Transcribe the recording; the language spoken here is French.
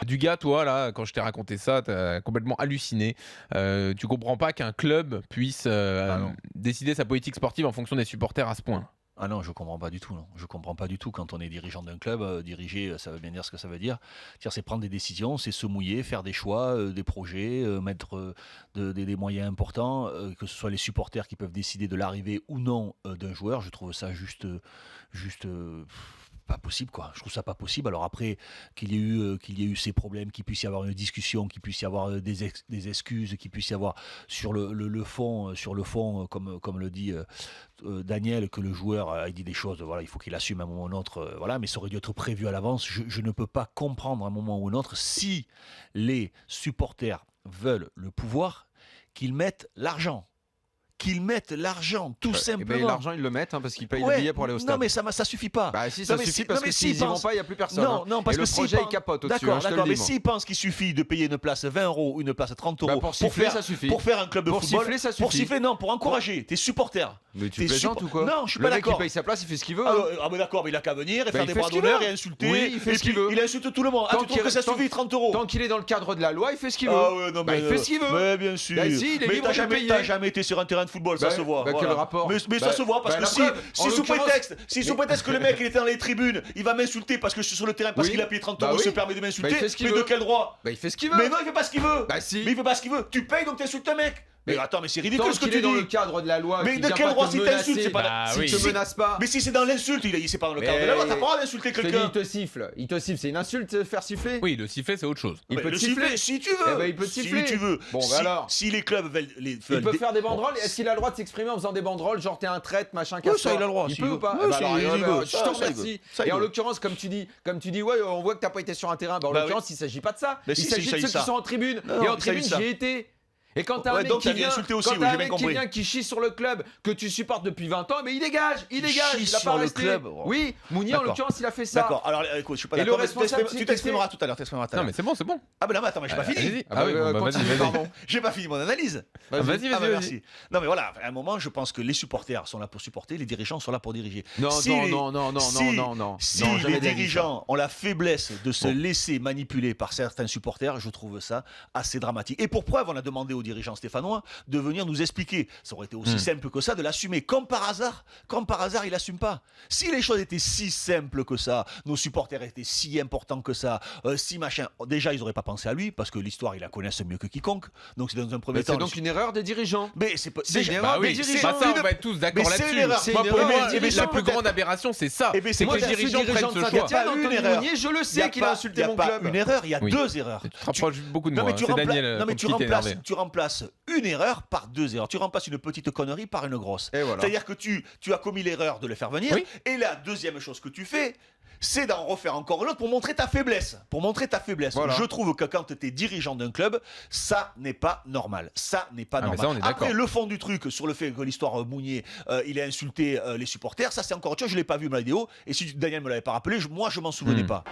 Du gars, toi, là, quand je t'ai raconté ça, t'as complètement halluciné. Tu comprends pas qu'un club puisse Ah non. décider sa politique sportive en fonction des supporters à ce point. Ah non, je comprends pas du tout, non. Je comprends pas du tout quand on est dirigeant d'un club, diriger, ça veut bien dire ce que ça veut dire. C'est prendre des décisions, c'est se mouiller, faire des choix, des projets, mettre des moyens importants, que ce soit les supporters qui peuvent décider de l'arrivée ou non d'un joueur. Je trouve ça juste pas possible, quoi. Je trouve ça pas possible. Alors après, qu'il y ait eu ces problèmes, qu'il puisse y avoir une discussion, qu'il puisse y avoir des excuses, qu'il puisse y avoir sur le fond, comme le dit Daniel, que le joueur a dit des choses, voilà, il faut qu'il assume à un moment ou un autre, voilà, mais ça aurait dû être prévu à l'avance. Je ne peux pas comprendre à un moment ou un autre si les supporters veulent le pouvoir, qu'ils mettent l'argent. Qu'ils mettent l'argent, tout Et ben, simplement. l'argent, ils le mettent parce qu'ils payent Ouais, le billet pour aller au stade. non mais ça suffit pas. Bah si, Non, ça mais suffit si- parce non, mais que s'ils s'ils y vont pensent- pas, il n'y a plus personne. Non, hein. non, parce Et le que s'ils projet, il pensent- capote au-dessus, D'accord, je te le d'accord, dis, mais moi. s'ils pensent qu'il suffit de payer une place 20 € ou une place 30 €, Bah, pour siffler, ça suffit. pour faire un club de Pour football, siffler, ça pour suffit. siffler, non, pour encourager tes supporters. Mais tu T'es plaisantes ou quoi? Non, je suis Le pas mec, il d'accord. paye sa place, il fait ce qu'il veut. Ah, hein. mais d'accord, mais il a qu'à venir et faire il des fait bras ce qu'il d'honneur veut. et insulter. Oui, il fait et ce qu'il puis, veut. il insulte tout le monde. Ah, Tant tu trouves que qu'il- ça tant- suffit 30 €? Tant qu'il est dans le cadre de la loi, il fait ce qu'il veut. Ah ouais, non, Bah, il fait ce qu'il veut. Mais bien sûr. Bah, si, il est mais libre de payer. t'as jamais été sur un terrain de football, ça Bah, se voit. bah, quel voilà. rapport? Mais Bah, ça se voit parce bah, que la si, preuve, en sous l'occurrence- prétexte que le mec il était dans les tribunes, il va m'insulter parce que je suis sur le terrain parce Oui. qu'il a payé 30 Bah €, il oui. se permet de Bah, m'insulter. il fait ce qu'il Mais de veut. quel droit? Bah, il fait ce qu'il veut. Mais non, il fait pas ce qu'il veut. Bah, si. Mais il fait pas ce qu'il veut. Tu payes donc t'insultes un mec. Mais Mais attends, mais c'est Tant ridicule ce que qu'il tu est dans le dis. cadre de la loi, Mais qu'il de vient quel pas droit te si t'insultes, menacer, c'est pas bah s'il oui. te menace pas. Mais si c'est dans l'insulte, c'est pas dans le cadre de la loi, t'as pas le droit d'insulter Je te dis, quelqu'un. il te siffle. Il te siffle, c'est une insulte de faire siffler. Oui, le sifflet, c'est autre chose. Il Mais peut te le siffler. si tu veux. Eh ben, il peut te siffler. Si tu veux. Bon, bah alors. Si les clubs veulent Il peut faire des banderoles. Est-ce qu'il a le droit de s'exprimer en faisant des banderoles, genre t'es un traître, machin, Oui, ça, casse-toi? il a le droit, Il s'il peut veut. ou pas? Oui, Eh ben, si, alors, il eh ben, veut. je Ça, te ça, il remercie. veut. Ça, il Et en veut. l'occurrence, comme tu dis, ouais, on voit que t'as pas été sur un terrain. Bah, en Bah l'occurrence, il s'agit pas de ça. Mais Il si, s'agit il de s'agit ceux de ça. qui sont en tribune. Non, Et non, en il s'agit tribune, de ça. j'y étais. Et quand t'as un Ouais, mec donc qui t'as bien vient, insulté aussi, quand oui, t'as j'ai un bien mec qui compris. vient qui chie sur le club que tu supportes depuis 20 ans, mais il dégage, il Qui dégage, chie il a sur pas le resté. club. Oh. Oui, Mounier en D'accord. l'occurrence, il a fait ça. D'accord, alors écoute, je suis pas Et le d'accord. mais responsable, tu t'exprimeras tout à l'heure. Non, mais c'est bon, c'est bon. Ah, ben là, attends, mais j'ai pas fini. Allez-y. Ah, oui, bon, bah, continue, vas-y, pardon. J'ai pas fini mon analyse. Vas-y, Ah, bah, vas-y. merci. Non, mais voilà, à un moment, je pense que les supporters sont là pour supporter, les dirigeants sont là pour diriger. Non, Si non, les- non, non, non, si- non, non, non. Si Non, les jamais d'avis, dirigeants ont la faiblesse de se laisser manipuler par certains supporters, je trouve ça assez dramatique. Et pour preuve, on a demandé aux dirigeants stéphanois de venir nous expliquer. Ça aurait été aussi simple que ça de l'assumer. Comme par hasard, il n'assume pas. Si les choses étaient si simples que ça, nos supporters étaient si importants que ça, si machin, déjà ils n'auraient pas pensé à lui parce que l'histoire ils la connaissent mieux que quiconque. Donc c'est dans un premier Mais temps. c'est donc une erreur des dirigeants. Mais c'est pas. C'est déjà- une Bah erreur des oui, dirigeants. bah ça, on va être tous d'accord Mais c'est là-dessus. une erreur. Moi, C'est pour une moi, erreur. la Dirigeants, plus grande aberration, c'est ça. Eh ben, C'est moi, que les je suis dirigeants prennent de ce choix. Saint-Étienne, pas une Antoine erreur. Mounier, je le Il y a sais qu'il a pas- insulté il y a mon pas club. une erreur, il y a Oui. deux erreurs. Tu te rapproches beaucoup de Non, moi. mais tu, C'est Daniel non, mais qui t'est énervé. tu remplaces une erreur par deux erreurs. Tu remplaces une petite connerie par une grosse. Et voilà. C'est-à-dire que tu as commis l'erreur de le faire venir. Oui. Et la deuxième chose que tu fais, c'est d'en refaire encore une autre pour montrer ta faiblesse. Voilà. Je trouve que quand tu es dirigeant d'un club, ça n'est pas normal. Ça n'est pas Ah, mais normal. ça, on est d'accord. Après, le fond du truc sur le fait que l'histoire Mounier, il a insulté les supporters, ça c'est encore autre chose. Je ne l'ai pas vu ma vidéo. Et si Daniel me l'avait pas rappelé, moi je m'en souvenais pas.